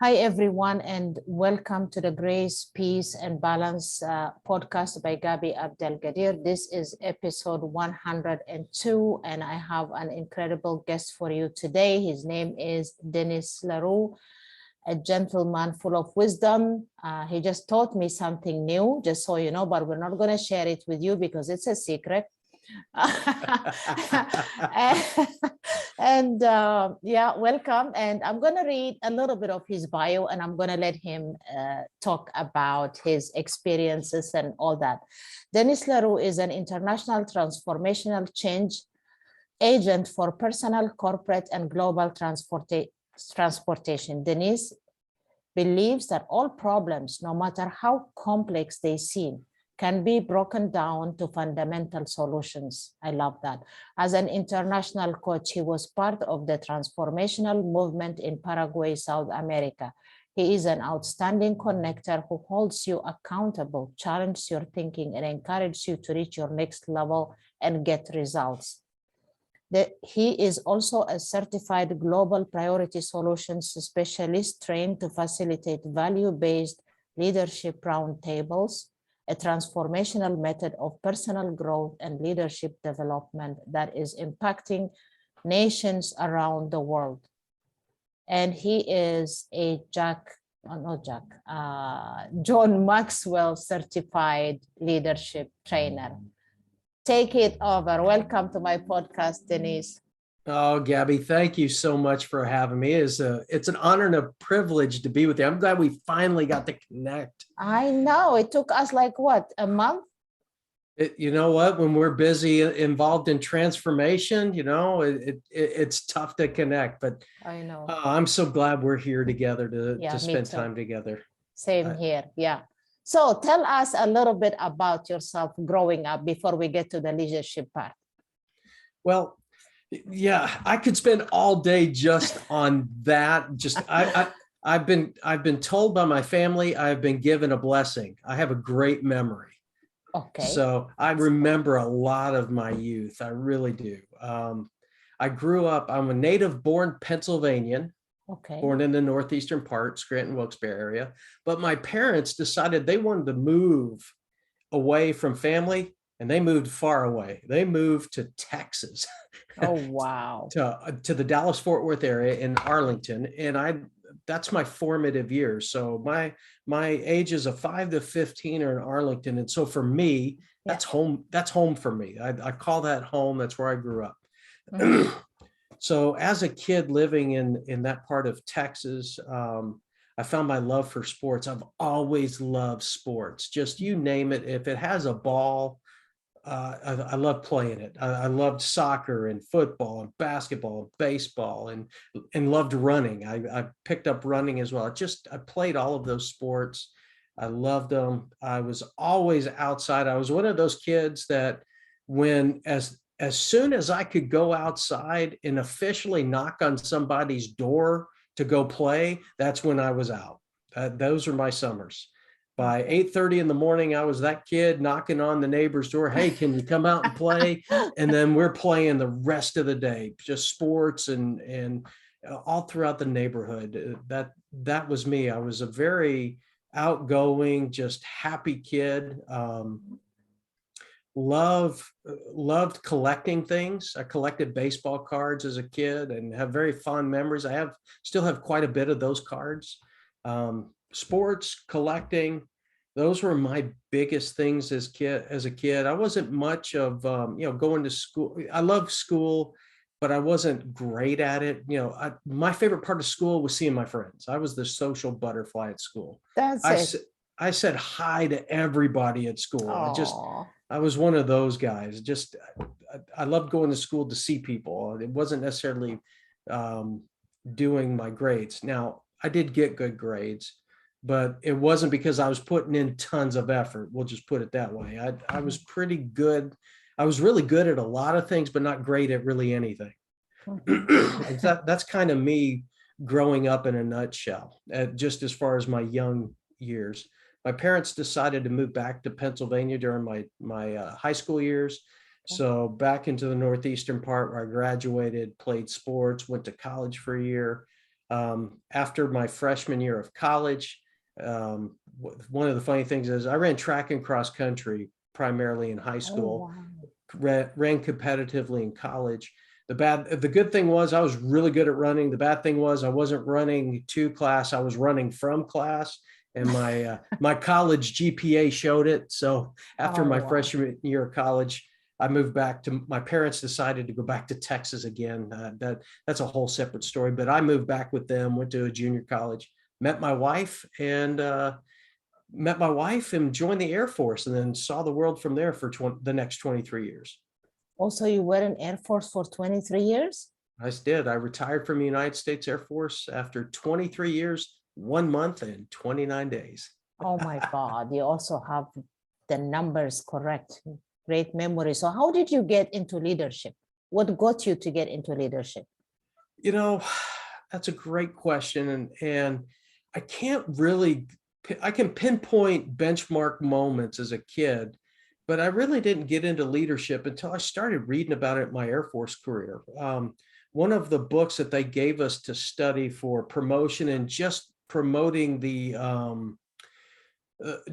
Hi, everyone, and welcome to the Grace, Peace, and Balance podcast by Gabi Abdelgadir. This is episode 102, and I have an incredible guest for you today. His name is Dennis LaRue, a gentleman full of wisdom. He just taught me something new, just so you know, but we're not going to share it with you because it's a secret. and yeah, welcome. And I'm going to read a little bit of his bio, and I'm going to let him talk about his experiences and all that. Dennis LaRue is an international transformational change agent for personal, corporate, and global transportation. Dennis believes that all problems, no matter how complex they seem, can be broken down to fundamental solutions. I love that. As an international coach, he was part of the transformational movement in Paraguay, South America. He is an outstanding connector who holds you accountable, challenges your thinking, and encourages you to reach your next level and get results. He is also a certified global priority solutions specialist trained to facilitate value-based leadership roundtables, a transformational method of personal growth and leadership development that is impacting nations around the world. And he is a John Maxwell certified leadership trainer. Take it over. Welcome to my podcast, Denise. Oh, Gabby, thank you so much for having me. It's an honor and a privilege to be with you. I'm glad we finally got to connect. I know. It took us like what, a month? You know what? When we're busy involved in transformation, it's tough to connect. But I know. I'm so glad we're here together to spend time together. Same here. Yeah. So tell us a little bit about yourself growing up before we get to the leadership part. Well, yeah, I could spend all day just on that. I've been told by my family I've been given a blessing. I have a great memory. Okay. So I remember a lot of my youth. I really do. I grew up, I'm a native born Pennsylvanian. Okay. Born in the northeastern part, Scranton, Wilkes-Barre area. But my parents decided they wanted to move away from family, and they moved far away. They moved to Texas. Oh, wow. to the Dallas-Fort Worth area in Arlington. And that's my formative years. So my ages of 5 to 15 are in Arlington. And so for me, that's home. That's home for me. I call that home. That's where I grew up. Mm-hmm. So as a kid living in that part of Texas, I found my love for sports. I've always loved sports. Just you name it. If it has a ball, I love playing it. I loved soccer and football and basketball and baseball and loved running. I picked up running as well. I played all of those sports. I loved them. I was always outside. I was one of those kids that as soon as I could go outside and officially knock on somebody's door to go play, that's when I was out. Those are my summers. By 8:30 in the morning, I was that kid knocking on the neighbor's door. Hey, can you come out and play? And then we're playing the rest of the day, just sports and all throughout the neighborhood. That was me. I was a very outgoing, just happy kid. Loved collecting things. I collected baseball cards as a kid and have very fond memories. Still have quite a bit of those cards. Sports, collecting, those were my biggest things as a kid. I wasn't much of going to school. I loved school, but I wasn't great at it. My favorite part of school was seeing my friends. I was the social butterfly at school. I said hi to everybody at school. I was one of those guys. I loved going to school to see people. It wasn't necessarily doing my grades. Now, I did get good grades, but it wasn't because I was putting in tons of effort. We'll just put it that way. I was pretty good. I was really good at a lot of things, but not great at really anything. That's kind of me growing up in a nutshell, just as far as my young years. My parents decided to move back to Pennsylvania during my high school years. So back into the northeastern part where I graduated, played sports, went to college for a year, After my freshman year of college, one of the funny things is I ran track and cross country primarily in high Oh, school, wow. ran competitively in college. The good thing was I was really good at running. The bad thing was I wasn't running to class. I was running from class, and my college GPA showed it. So after Oh, my wow. freshman year of college, I moved back to, my parents decided to go back to Texas again. That's a whole separate story, but I moved back with them, went to a junior college, met my wife and joined the Air Force, and then saw the world from there for the next 23 years. Also, you were in Air Force for 23 years? I did. I retired from the United States Air Force after 23 years, 1 month and 29 days. Oh my God, you also have the numbers correct. Great memory. So how did you get into leadership? What got you to get into leadership? You know, that's a great question. And I can't really, I can pinpoint benchmark moments as a kid, but I really didn't get into leadership until I started reading about it in my Air Force career. One of the books that they gave us to study for promotion and just promoting the,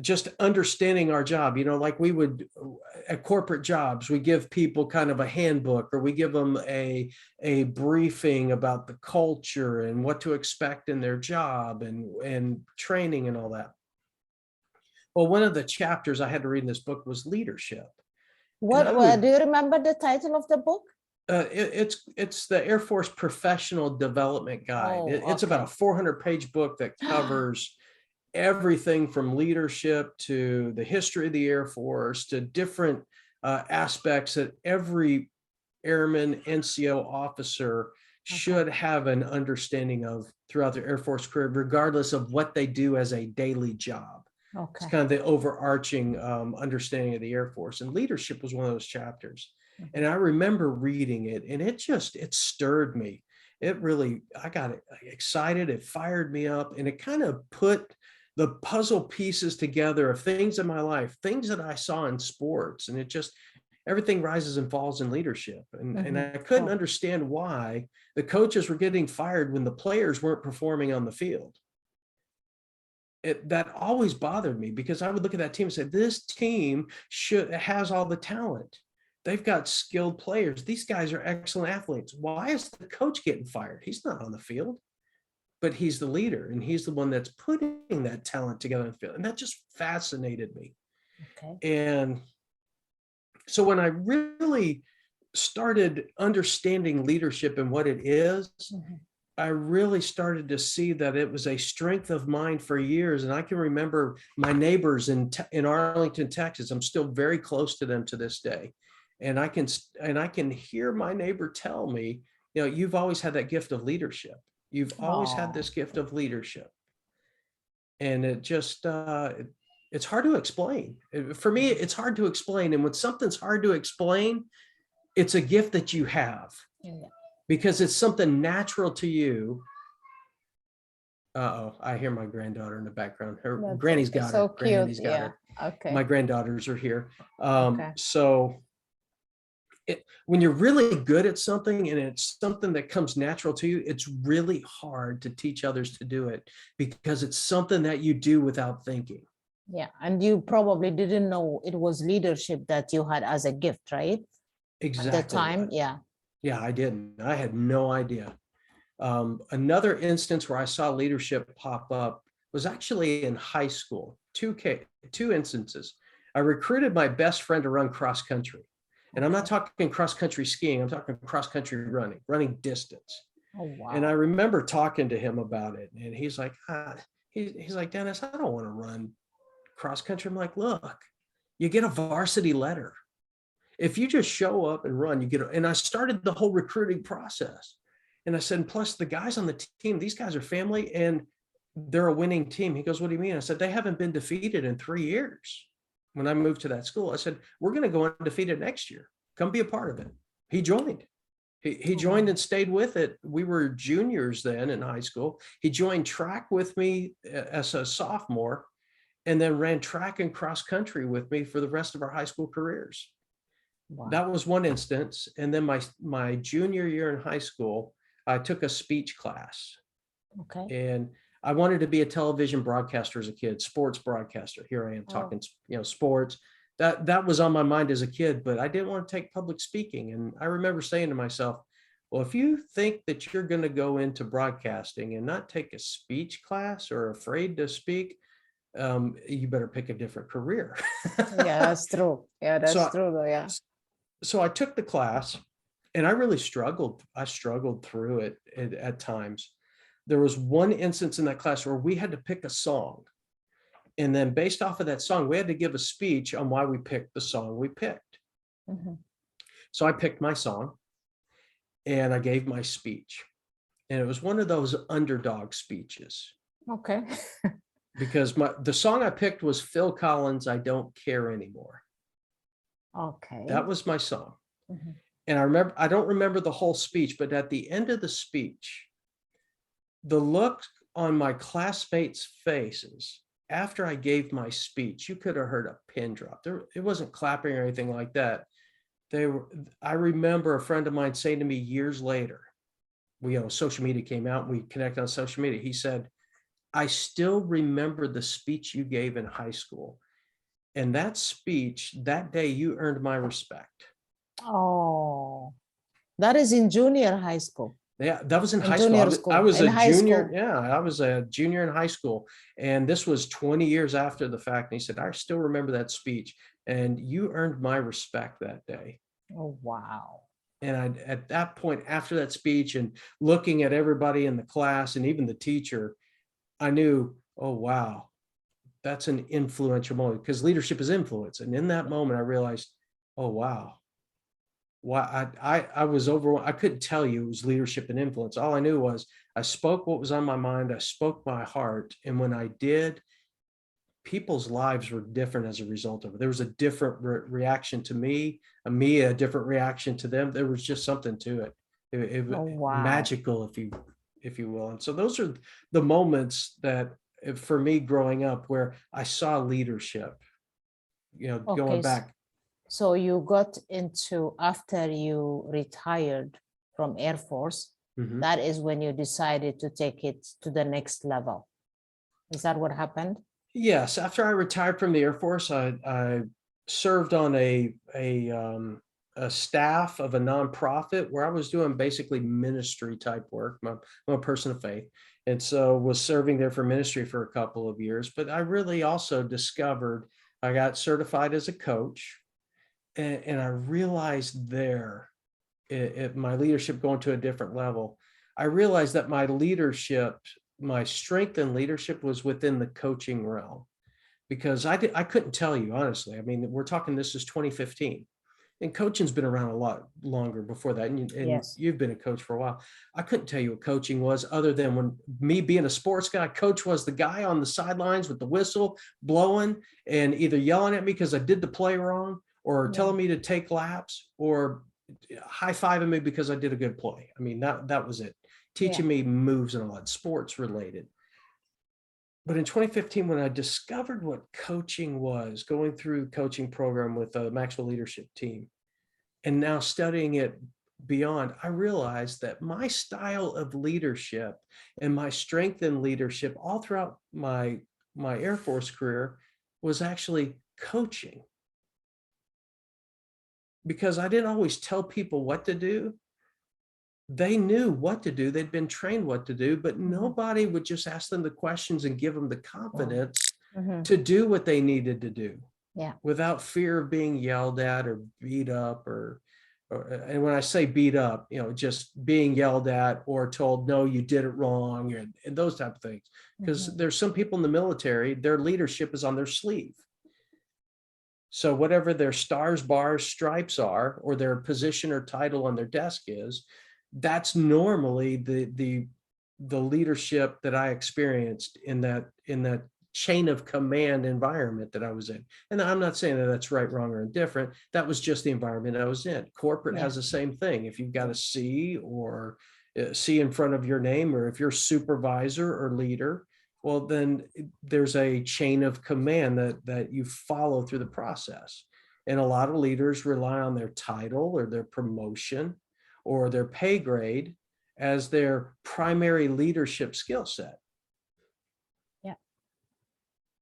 just understanding our job, like we would at corporate jobs, we give people kind of a handbook, or we give them a briefing about the culture and what to expect in their job and training and all that. Well, one of the chapters I had to read in this book was leadership. What do you remember the title of the book? It's the Air Force Professional Development Guide. Oh, It's about a okay. 400-page book that covers everything from leadership to the history of the Air Force to different aspects that every airman, NCO officer should have an understanding of throughout their Air Force career, regardless of what they do as a daily job. It's Okay. kind of the overarching understanding of the Air Force, and leadership was one of those chapters. And I remember reading it, and it stirred me. I got excited. It fired me up, and it kind of put the puzzle pieces together of things in my life, things that I saw in sports, and everything rises and falls in leadership. And I couldn't understand why the coaches were getting fired when the players weren't performing on the field. That always bothered me, because I would look at that team and say, this team has all the talent. They've got skilled players. These guys are excellent athletes. Why is the coach getting fired? He's not on the field, but he's the leader, and he's the one that's putting that talent together in the field. And that just fascinated me. Okay. And so when I really started understanding leadership and what it is, I really started to see that it was a strength of mine for years. And I can remember my neighbors in Arlington, Texas. I'm still very close to them to this day. And I can hear my neighbor tell me, you've always had that gift of leadership. You've always had this gift of leadership. And it just, it's hard to explain. For me, it's hard to explain. And when something's hard to explain, it's a gift that you have. Yeah. Because it's something natural to you. I hear my granddaughter in the background. Granny's got so her. cute. Granny's got her. Okay. My granddaughters are here. Okay. So when you're really good at something and it's something that comes natural to you, it's really hard to teach others to do it, because it's something that you do without thinking. Yeah. And you probably didn't know it was leadership that you had as a gift, right? Exactly. At the time. Yeah. Yeah, I didn't. I had no idea. Another instance where I saw leadership pop up was actually in high school. Two instances. I recruited my best friend to run cross country. And I'm not talking cross country skiing. I'm talking cross country running distance. Oh, wow. And I remember talking to him about it. And he's like, he's like, Dennis, I don't want to run cross country. I'm like, look, you get a varsity letter. If you just show up and run, you get. And I started the whole recruiting process. And I said, and plus the guys on the team, these guys are family and they're a winning team. He goes, what do you mean? I said, they haven't been defeated in 3 years. When I moved to that school, I said, we're going to go undefeated next year. Come be a part of it. He joined. He joined and stayed with it. We were juniors then in high school. He joined track with me as a sophomore, and then ran track and cross country with me for the rest of our high school careers. Wow. That was one instance. And then my junior year in high school, I took a speech class. Okay. And I wanted to be a television broadcaster as a kid, sports broadcaster. Here I am Oh, talking, sports. That was on my mind as a kid, but I didn't want to take public speaking. And I remember saying to myself, well, if you think that you're going to go into broadcasting and not take a speech class or afraid to speak, you better pick a different career. yeah, that's true. Yeah, that's So, true though. Yeah. so I took the class and I really struggled. I struggled through it at times. There was one instance in that class where we had to pick a song. And then based off of that song, we had to give a speech on why we picked the song we picked. Mm-hmm. So I picked my song and I gave my speech. And it was one of those underdog speeches Okay. because the song I picked was Phil Collins' I Don't Care Anymore. Okay. That was my song. Mm-hmm. And I don't remember the whole speech, but at the end of the speech, the look on my classmates' faces after I gave my speech, you could have heard a pin drop. It wasn't clapping or anything like that. I remember a friend of mine saying to me years later, social media came out and we connected on social media. He said, I still remember the speech you gave in high school. And that speech, that day, you earned my respect. Oh, that is in junior high school. Yeah, that was in In high school. junior school. I was In a high junior. school. Yeah, I was a junior in high school. And this was 20 years after the fact. And he said, I still remember that speech. And you earned my respect that day. Oh, wow. And at that point, after that speech and looking at everybody in the class and even the teacher, I knew, oh, wow, that's an influential moment because leadership is influence. And in that moment, I realized, oh, wow. Why I was overwhelmed. I couldn't tell you it was leadership and influence. All I knew was I spoke what was on my mind. I spoke my heart. And when I did, people's lives were different as a result of it. There was a different reaction to me, a different reaction to them. There was just something to it. It Oh, wow. magical, if you will. And so those are the moments that for me growing up where I saw leadership, Okay. going back. So you got into, after you retired from Air Force, that is when you decided to take it to the next level. Is that what happened? Yes. After I retired from the Air Force, I served on a staff of a nonprofit where I was doing basically ministry type work. I'm a person of faith. And so was serving there for ministry for a couple of years. But I really also discovered I got certified as a coach. And I realized there, my leadership going to a different level, I realized that my strength in leadership was within the coaching realm, because I couldn't tell you, honestly. I mean, we're talking, this is 2015. And coaching's been around a lot longer before that. And Yes. you've been a coach for a while. I couldn't tell you what coaching was other than when me being a sports guy. Coach was the guy on the sidelines with the whistle blowing and either yelling at me because I did the play wrong, or telling me to take laps, or high-fiving me because I did a good play. I mean, that was it. Teaching me moves and all that, sports related. But in 2015, when I discovered what coaching was, going through coaching program with the Maxwell Leadership Team, and now studying it beyond, I realized that my style of leadership and my strength in leadership all throughout my Air Force career was actually coaching. Because I didn't always tell people what to do. They knew what to do. They'd been trained what to do, but nobody would just ask them the questions and give them the confidence to do what they needed to do. Yeah. Without fear of being yelled at or beat up and when I say beat up, just being yelled at or told, no, you did it wrong, and those type of things. Because there's some people in the military, their leadership is on their sleeve. So whatever their stars, bars, stripes are, or their position or title on their desk is, that's normally the leadership that I experienced in that chain of command environment that I was in. And I'm not saying that that's right, wrong, or indifferent. That was just the environment I was in. Corporate has the same thing. If you've got a C or C in front of your name, or if you're supervisor or leader, well, then there's a chain of command that you follow through the process. And a lot of leaders rely on their title or their promotion or their pay grade as their primary leadership skill set. Yeah.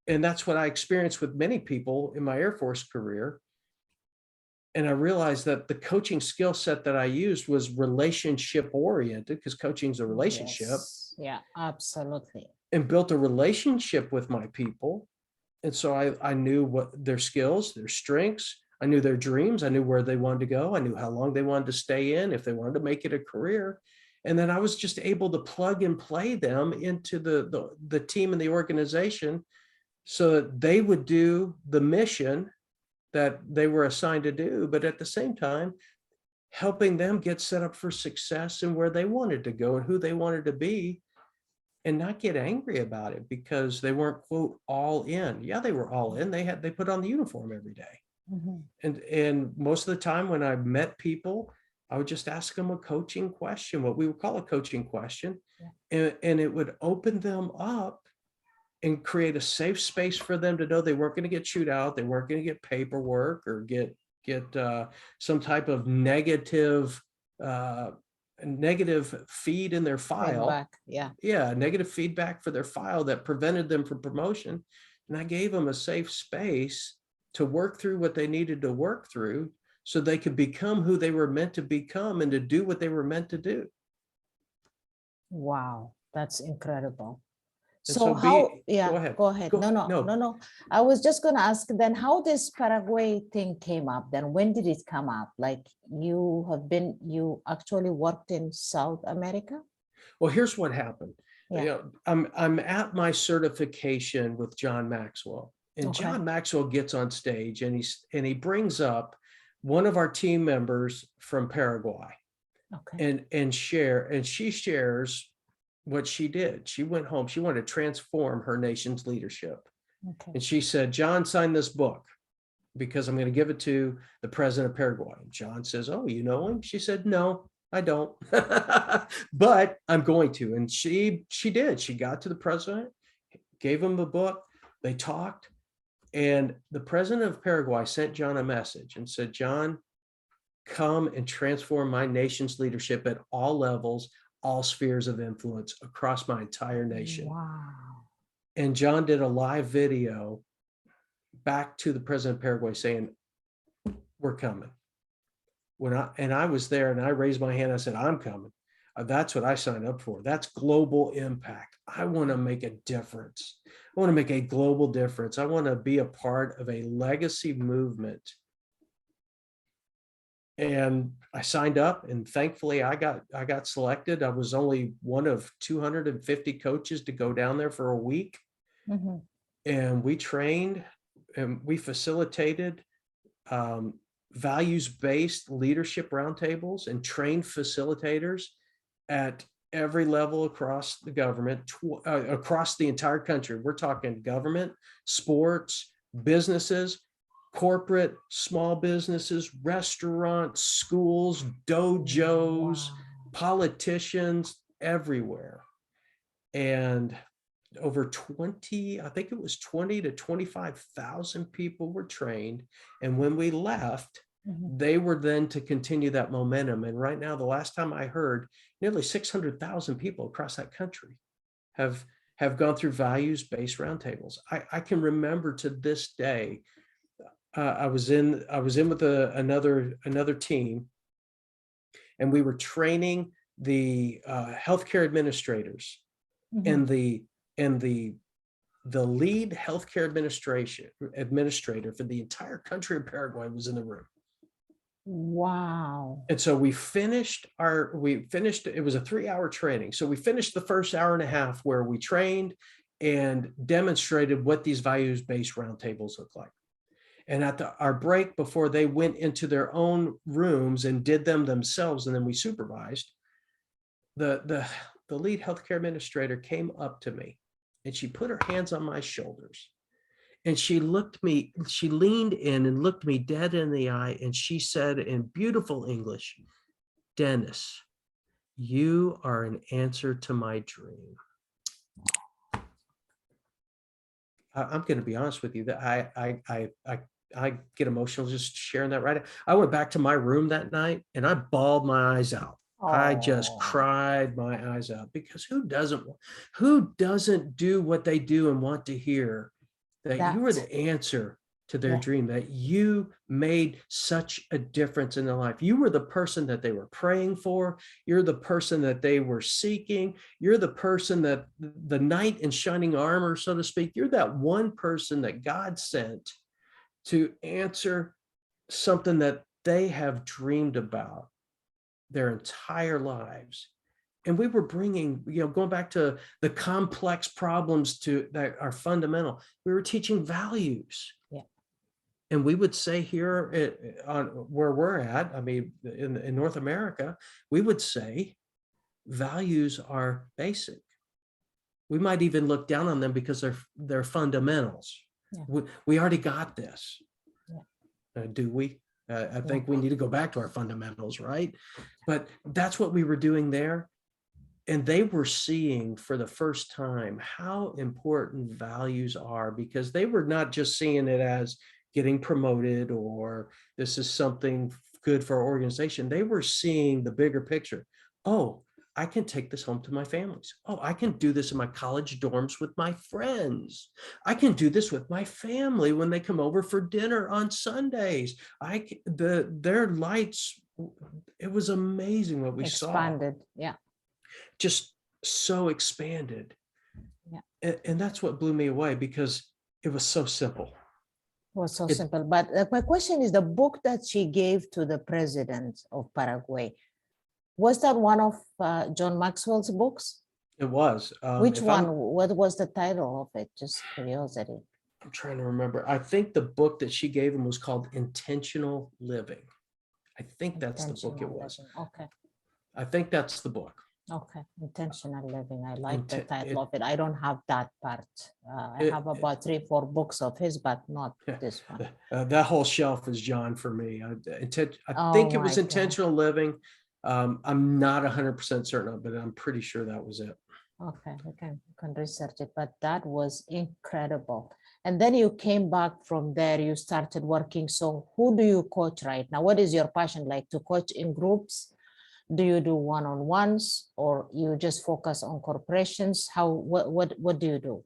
And that's what I experienced with many people in my Air Force career. And I realized that the coaching skill set that I used was relationship oriented, because coaching is a relationship. Yes. Yeah, absolutely. And built a relationship with my people. And so I knew what their skills, their strengths, I knew their dreams, I knew where they wanted to go, I knew how long they wanted to stay in, if they wanted to make it a career. And then I was just able to plug and play them into the team and the organization so that they would do the mission that they were assigned to do, but at the same time, helping them get set up for success and where they wanted to go and who they wanted to be, and not get angry about it because they weren't, quote, all in. Yeah, they were all in. They put on the uniform every day. And most of the time when I met people, I would just ask them a coaching question, what we would call a coaching question. Yeah. And it would open them up and create a safe space for them to know they weren't going to get chewed out. They weren't going to get paperwork or get some type of negative feed in their file. Feedback. Yeah. Yeah, negative feedback for their file that prevented them from promotion. And I gave them a safe space to work through what they needed to work through so they could become who they were meant to become and to do what they were meant to do. Wow, that's incredible. And So go ahead. No. I was just going to ask then how this Paraguay thing came up. Then when did it come up? Like you actually worked in South America? Well, here's what happened. Yeah. You know, I'm at my certification with John Maxwell, and Okay. John Maxwell gets on stage and he brings up one of our team members from Paraguay. Okay. And she shares what she did. She went home. She wanted to transform her nation's leadership. Okay. And she said, John, sign this book because I'm going to give it to the president of Paraguay. And John says, oh, you know him? She said, no, I don't, but I'm going to. And she did. She got to the president, gave him the book. They talked. And the president of Paraguay sent John a message and said, John, come and transform my nation's leadership at all levels, all spheres of influence across my entire nation. Wow. And John did a live video back to the president of Paraguay saying, we're coming. I was there and I raised my hand. I said, I'm coming. That's what I signed up for. That's global impact. I want to make a difference. I want to make a global difference. I want to be a part of a legacy movement. And I signed up, and thankfully I got selected. I was only one of 250 coaches to go down there for a week. Mm-hmm. And we trained and we facilitated values-based leadership roundtables and trained facilitators at every level across the government, across the entire country. We're talking government, sports, businesses, corporate, small businesses, restaurants, schools, dojos, wow, politicians, everywhere. And over 20, I think it was 20 to 25,000 people were trained. And when we left, mm-hmm, they were then to continue that momentum. And right now, the last time I heard, nearly 600,000 people across that country have gone through values-based roundtables. I can remember to this day, I was in with another team, and we were training the healthcare administrators, mm-hmm, and the lead healthcare administrator for the entire country of Paraguay was in the room. Wow. And so we finished, it was a 3-hour training. So we finished the first hour and a half where we trained and demonstrated what these values-based roundtables look like. And at our break, before they went into their own rooms and did them themselves, and then we supervised, the lead healthcare administrator came up to me and she put her hands on my shoulders and she leaned in and looked me dead in the eye. And she said in beautiful English, Dennis, you are an answer to my dream. I'm going to be honest with you that I get emotional just sharing that right. I went back to my room that night and I bawled my eyes out. I just Oh, cried my eyes out because who doesn't do what they do and want to hear that you are that, the answer to their yeah, dream, that you made such a difference in their life. You were the person that they were praying for. You're the person that they were seeking. You're the person that the knight in shining armor, so to speak, you're that one person that God sent to answer something that they have dreamed about their entire lives. And we were bringing, going back to the complex problems that are fundamental, we were teaching values. yeah, And we would say here on where we're at, I mean, in North America, we would say values are basic. We might even look down on them because they're fundamentals. yeah, We already got this. yeah, Do we? I yeah. think we need to go back to our fundamentals, right? But that's what we were doing there. And they were seeing for the first time how important values are, because they were not just seeing it as getting promoted or this is something good for our organization. They were seeing the bigger picture. Oh, I can take this home to my families. Oh, I can do this in my college dorms with my friends. I can do this with my family when they come over for dinner on Sundays. Their lights, it was amazing what we saw. Expanded. Yeah, Just so expanded. yeah. And that's what blew me away, because it was so simple. Was so It simple. But my question is, the book that she gave to the president of Paraguay, was that one of John Maxwell's books? it was. Which If one? What was the title of it? Just curiosity. I'm trying to remember. I think the book that she gave him was called Intentional Living. I think that's the book it Intentional was. living. Okay. I think that's the book. Okay. Intentional living. I like the title It, of it. I don't have that part. I it, have about 3-4 books of his, but not this one. that whole shelf is John for me. I Oh think it my was God. Intentional Living. I'm not 100% certain, but I'm pretty sure that was it. Okay, we can research it, but that was incredible. And then you came back from there, you started working. So who do you coach right now? What is your passion like, to coach in groups? Do you do one-on-ones, or you just focus on corporations? What do you do?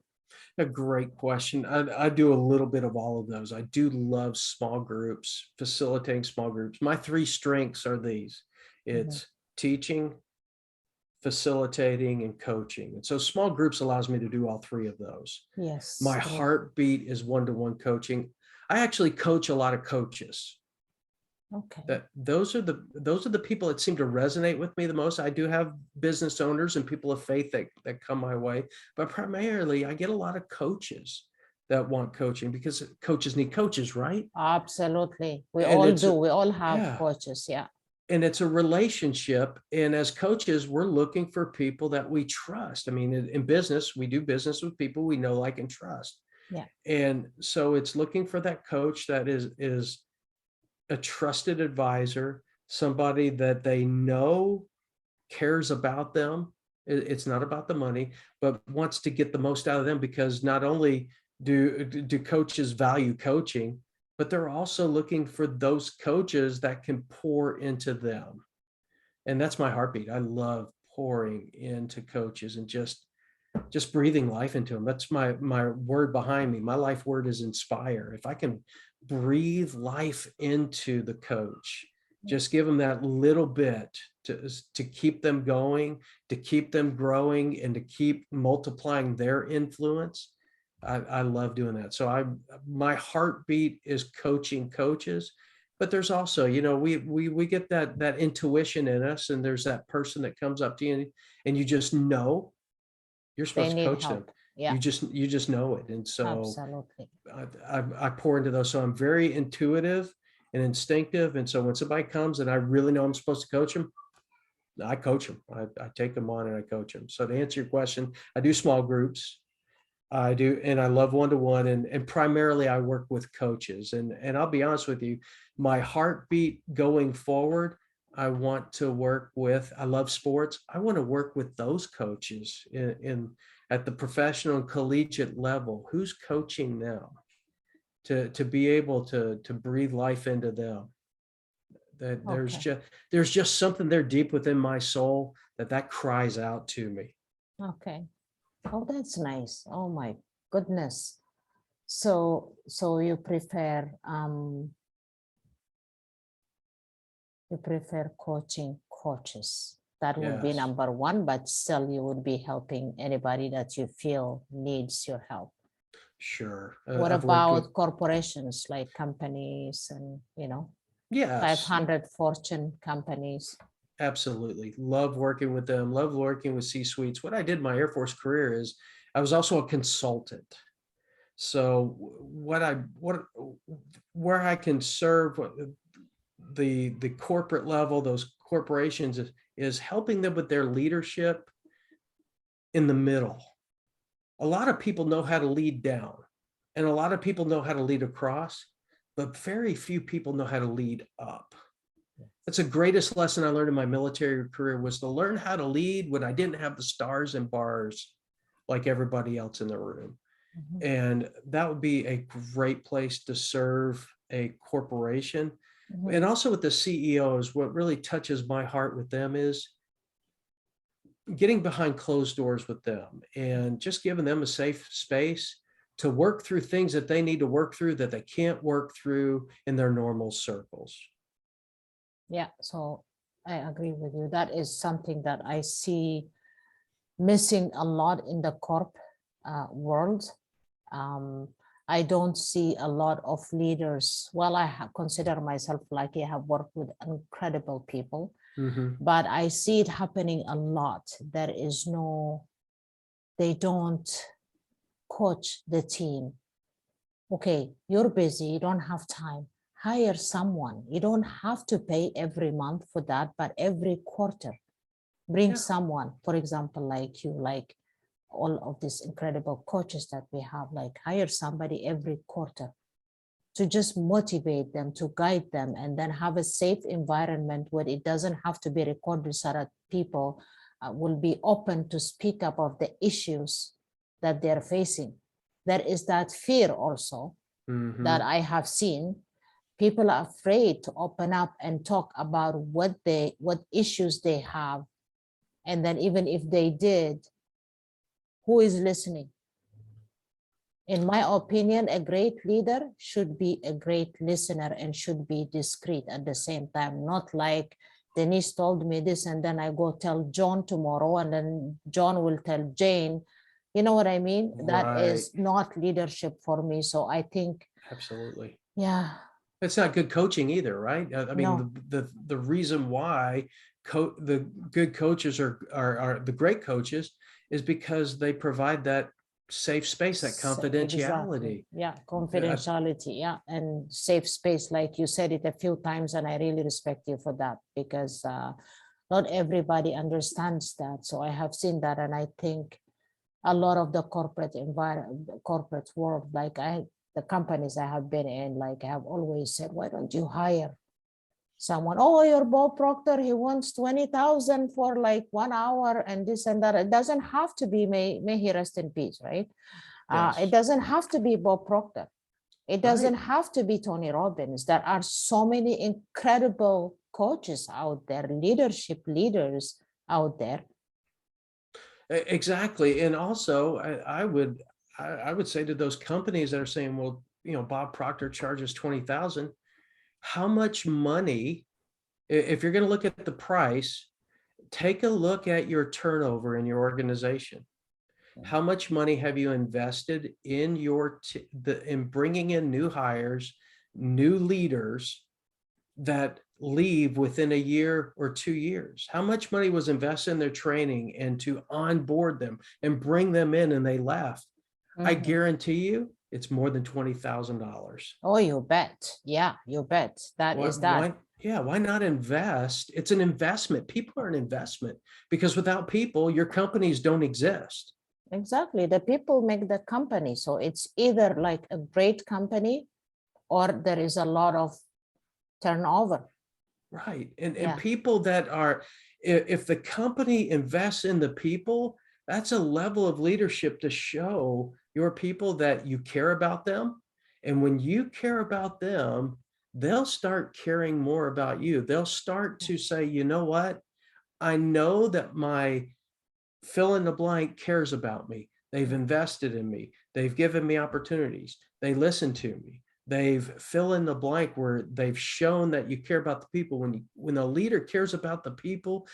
A great question. I do a little bit of all of those. I do love small groups, facilitating small groups. My three strengths are these. It's teaching, facilitating, and coaching. And so small groups allows me to do all three of those. Yes, My great. heartbeat is one-to-one coaching. I actually coach a lot of coaches. Okay. That those are the people that seem to resonate with me the most. I do have business owners and people of faith that come my way, but primarily I get a lot of coaches that want coaching, because coaches need coaches, right? Absolutely. We And all it's do. We all have yeah, coaches. Yeah. and it's a relationship. And as coaches, we're looking for people that we trust. I mean, in business, we do business with people we know, like, and trust. Yeah. And so it's looking for that coach that is a trusted advisor, somebody that they know cares about them. It's not about the money, but wants to get the most out of them, because not only do coaches value coaching, but they're also looking for those coaches that can pour into them. And that's my heartbeat. I love pouring into coaches and just breathing life into them. That's my word behind me. My life word is inspire. If I can breathe life into the coach, just give them that little bit to keep them going, to keep them growing, and to keep multiplying their influence. I love doing that. So my heartbeat is coaching coaches. But there's also, we get that intuition in us, and there's that person that comes up to you and you just know you're They supposed to need coach them. help. Yeah. You just know it. And so Absolutely. I pour into those. So I'm very intuitive and instinctive. And so when somebody comes and I really know I'm supposed to coach them, I coach them. I take them on and I coach them. So to answer your question, I do small groups. I do, and I love one-to-one, and primarily I work with coaches. And I'll be honest with you, my heartbeat going forward, I want to work with, I love sports. I want to work with those coaches in at the professional and collegiate level. Who's coaching them to be able to breathe life into them? That Okay. there's just something there deep within my soul that cries out to me. Okay. Oh, that's nice. Oh my goodness. So you prefer coaching coaches. That would be Yes, number one, but still you would be helping anybody that you feel needs your help. sure. What I've worked with, about corporations like companies and, yes, 500 Fortune companies? absolutely. Love working with them, love working with C-suites. What I did in my Air Force career is I was also a consultant. So where I can serve the corporate level, those corporations is helping them with their leadership in the middle. A lot of people know how to lead down, and a lot of people know how to lead across, but very few people know how to lead up. That's the greatest lesson I learned in my military career, was to learn how to lead when I didn't have the stars and bars like everybody else in the room. Mhm. And that would be a great place to serve a corporation. Mhm. And also with the CEOs, what really touches my heart with them is getting behind closed doors with them and just giving them a safe space to work through things that they need to work through that they can't work through in their normal circles. Yeah, so I agree with you. That is something that I see missing a lot in the corp world. Um, I don't see a lot of leaders. Well, consider myself lucky. I have worked with incredible people, Mhm. but I see it happening a lot. They don't coach the team. Okay, you're busy, you don't have time. Hire someone. You don't have to pay every month for that, but every quarter, bring Yeah. someone, for example, like you, like all of these incredible coaches that we have, like hire somebody every quarter to just motivate them, to guide them, and then have a safe environment where it doesn't have to be recorded so that people will be open to speak up of the issues that they're facing. There is that fear also that Mhm. I have seen. People are afraid to open up and talk about what issues they have. And then even if they did, who is listening? In my opinion, a great leader should be a great listener and should be discreet at the same time, not like Denise told me this and then I go tell John tomorrow and then John will tell Jane. You know what I mean? That Right. is not leadership for me. So I think, Absolutely. yeah, It's not good coaching either, right? I mean, no, the reason why the good coaches are the great coaches is because they provide that safe space, that exactly. confidentiality. Yeah, Uh, confidentiality. Yeah, and safe space. Like you said it a few times, and I really respect you for that because not everybody understands that. So I have seen that, and I think a lot of the corporate environment, corporate world, the companies I have been in, like I have always said, why don't you hire someone? Oh, your Bob Proctor, he wants 20,000 for like 1 hour and this and that. It doesn't have to be, may he rest in peace, right? It yes, doesn't have to be Bob Proctor. It doesn't right. have to be Tony Robbins. There are so many incredible coaches out there, leadership leaders out there. Exactly. And also I would say to those companies that are saying, well, Bob Proctor charges 20,000, how much money, if you're going to look at the price, take a look at your turnover in your organization. How much money have you invested in in bringing in new hires, new leaders that leave within a year or 2 years? How much money was invested in their training and to onboard them and bring them in and they left? I Mhm. guarantee you it's more than $20,000. Oh, you bet. Yeah, you bet. That Why, is that. why, yeah, why not invest? It's an investment. People are an investment because without people, your companies don't exist. Exactly. The people make the company. So it's either like a great company or there is a lot of turnover. Right. And Yeah. people that are, if the company invests in the people, that's a level of leadership to show your people that you care about them. And when you care about them, they'll start caring more about you. They'll start to say, you know what? I know that my fill in the blank cares about me. They've invested in me. They've given me opportunities. They listen to me. They've fill in the blank where they've shown that you care about the people. When a leader cares about the people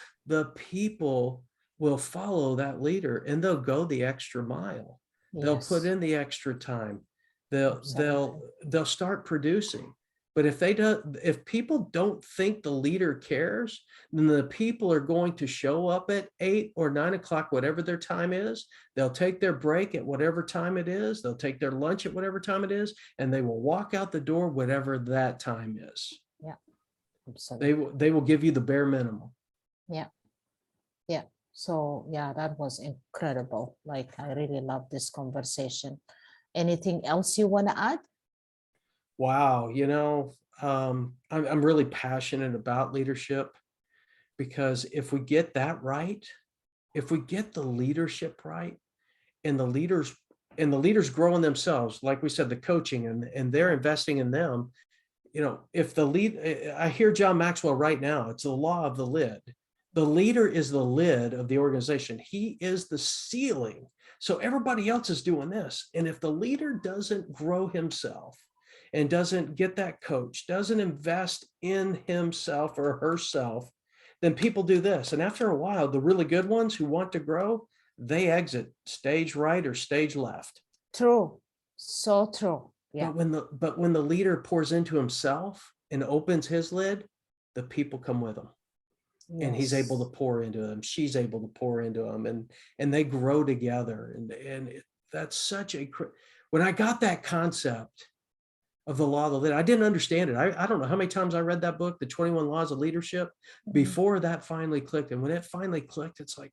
will follow that leader and they'll go the extra mile. They'll put Yes, in the extra time. They'll absolutely. they'll start producing. But if people don't think the leader cares, then the people are going to show up at 8 or 9 o'clock, whatever their time is. They'll take their break at whatever time it is. They'll take their lunch at whatever time it is, and they will walk out the door whatever that time is. Yeah, absolutely. They will give you the bare minimum. Yeah, yeah. So yeah, that was incredible. Like, I really love this conversation. Anything else you want to add? Wow, I'm really passionate about leadership, because if we get that right, if we get the leadership right, and the leaders growing themselves, like we said, the coaching and they're investing in them, if I hear John Maxwell right now, it's the law of the lid. The leader is the lid of the organization. He is the ceiling. So everybody else is doing this. And if the leader doesn't grow himself and doesn't get that coach, doesn't invest in himself or herself, then people do this. And after a while, the really good ones who want to grow, they exit stage right or stage left. True. So true. Yeah. But when the leader pours into himself and opens his lid, the people come with him. And he's able to pour into them. She's able to pour into them, and they grow together. That's such when I got that concept of the law of the lid, I didn't understand it. I don't know how many times I read that book, The 21 Laws of Leadership, before that finally clicked. And when it finally clicked, it's like,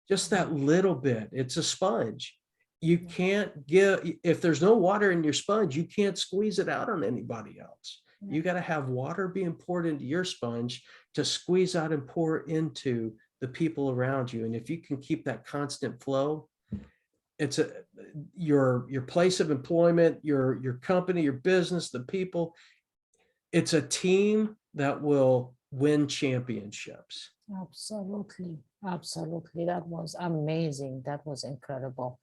just that little bit. It's a sponge. You can't if there's no water in your sponge, you can't squeeze it out on anybody else. You got to have water being poured into your sponge to squeeze out and pour into the people around you. And if you can keep that constant flow, it's your place of employment, your company, your business, the people, it's a team that will win championships. Absolutely. Absolutely. That was amazing. That was incredible.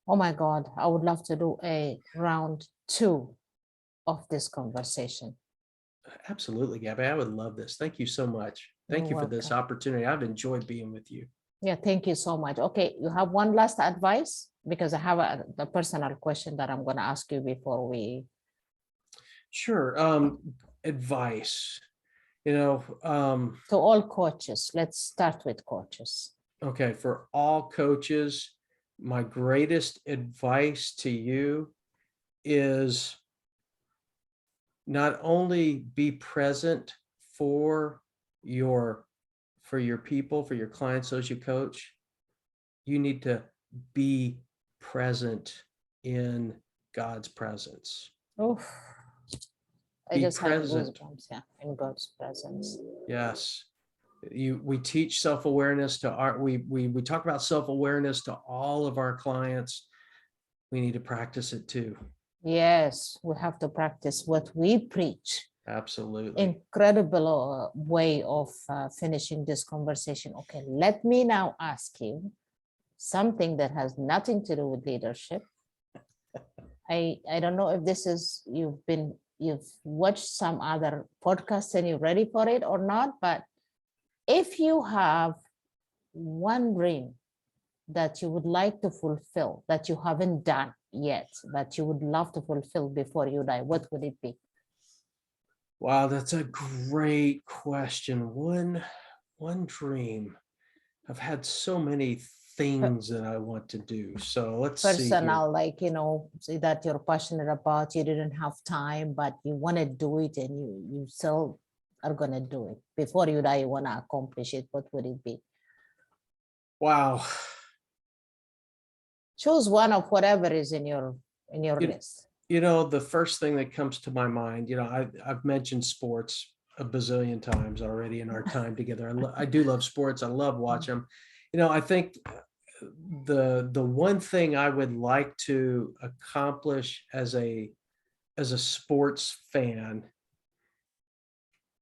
Oh my God. I would love to do a round 2 of this conversation. Absolutely, Gabby. I would love this. Thank you so much. Thank you for this opportunity. I've enjoyed being with you. Yeah, thank you so much. Okay, you have one last advice? Because I have a personal question that I'm going to ask you before we. Sure. Advice, To all coaches. Let's start with coaches. Okay, for all coaches, my greatest advice to you is not only be present for your people, for your clients, those you coach, you need to be present in God's presence. Oof. I Be just present. had goosebumps, yeah, in God's presence. Yes. We teach self-awareness to we talk about self-awareness to all of our clients. We need to practice it too. Yes, we have to practice what we preach. Absolutely. Incredible way of finishing this conversation. Okay, let me now ask you something that has nothing to do with leadership. I don't know if this is, you've watched some other podcasts and you're ready for it or not, but if you have one dream that you would like to fulfill that you haven't done yet, that you would love to fulfill before you die, what would it be? Wow, that's a great question. One dream. I've had so many things that I want to do. So let's see. Personal, like, say that you're passionate about, you didn't have time, but you want to do it and you still are going to do it. Before you die, you want to accomplish it. What would it be? Wow. Choose one of whatever is in your list. The first thing that comes to my mind, I've mentioned sports a bazillion times already in our time together. I do love sports. I love watching them. I think the one thing I would like to accomplish as a as a sports fan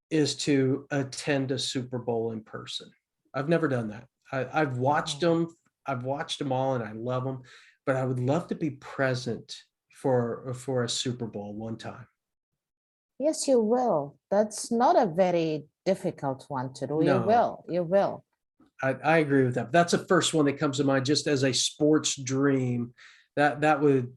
is to attend a Super Bowl in person. I've never done that. I've watched Oh, them. I've watched them all and I love them, but I would love to be present for a Super Bowl one time. yes, you will. That's not a very difficult one to do. You No, will. You will. I agree with that. That's the first one that comes to mind just as a sports dream. That's the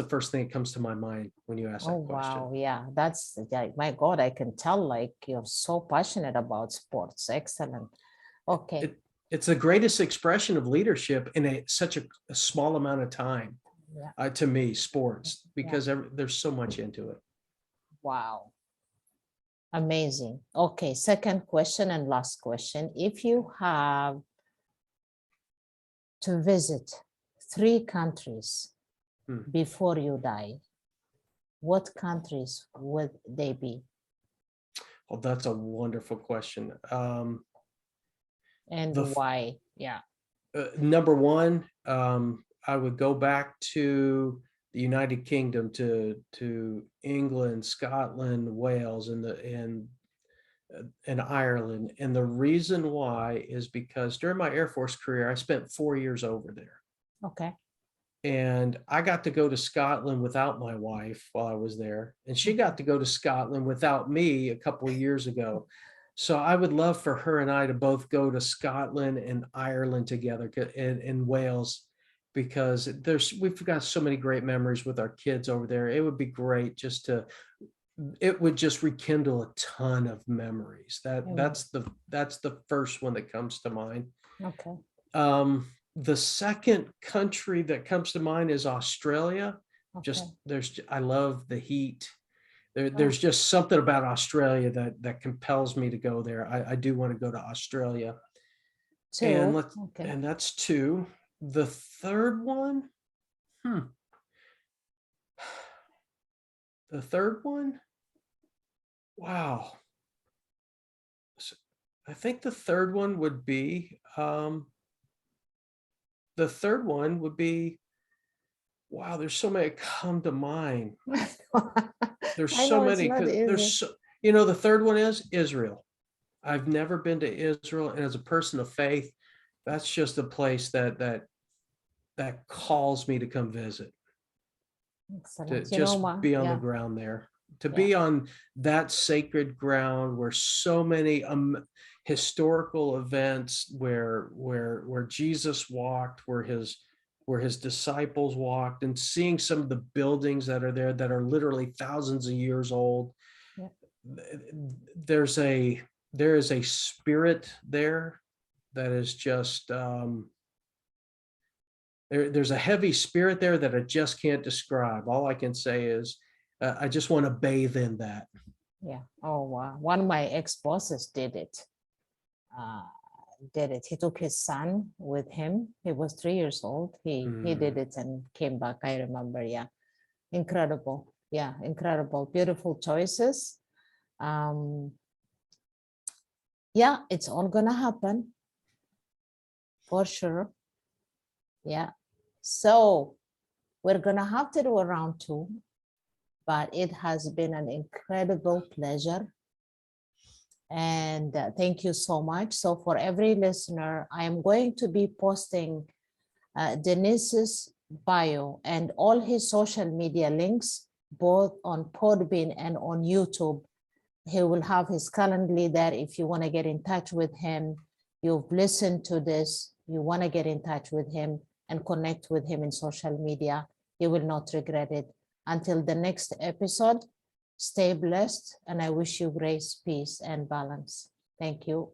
first thing that comes to my mind when you ask Oh, that question. wow. Yeah, that's like, my God, I can tell like you're so passionate about sports. Excellent. Okay. It's the greatest expression of leadership in such a small amount of time. Yeah. To me, sports, Yeah. because there's so much into it. Wow. Amazing. Okay, second question and last question. If you have to visit 3 countries before you die, what countries would they be? Well, that's a wonderful question. And why? Yeah. Number one, I would go back to the United Kingdom, to England, Scotland, Wales, and Ireland. And the reason why is because during my Air Force career, I spent 4 years over there. Okay. And I got to go to Scotland without my wife while I was there. And she got to go to Scotland without me a couple of years ago. So I would love for her and I to both go to Scotland and Ireland together, and Wales, because we've got so many great memories with our kids over there. It would be great it would just rekindle a ton of memories. That's the first one that comes to mind. Okay. The second country that comes to mind is Australia. Okay. I love the heat. There's just something about Australia that compels me to go there. I do want to go to Australia. And Okay. that's 2. The third one, wow. I think the third one would be, wow, there's so many that come to mind. There's I so know it's many, not because easy. the third one is Israel. I've never been to Israel, and as a person of faith, that's just a place that calls me to come visit, to Excellent. just be on the Yeah. ground there, to Yeah. be on that sacred ground where so many historical events, where Jesus walked, where his disciples walked, and seeing some of the buildings that are there that are literally thousands of years old. Yeah. There is a spirit there that is just, there's a heavy spirit there that I just can't describe. All I can say is I just want to bathe in that. Yeah. Oh, wow. One of my ex-bosses did it. He took his son with him. He was 3 years old. He did it and came back. I remember. Yeah. Incredible. Yeah. Incredible. Beautiful choices. Yeah, it's all gonna happen for sure. Yeah. So we're gonna have to do a round 2, but it has been an incredible pleasure. And thank you so much. So for every listener, I am going to be posting Denise's bio and all his social media links, both on Podbean and on YouTube. He will have his Calendly there if you want to get in touch with him. You've listened to this, you want to get in touch with him and connect with him in social media. You will not regret it. Until the next episode, stay blessed, and I wish you grace, peace, and balance. Thank you.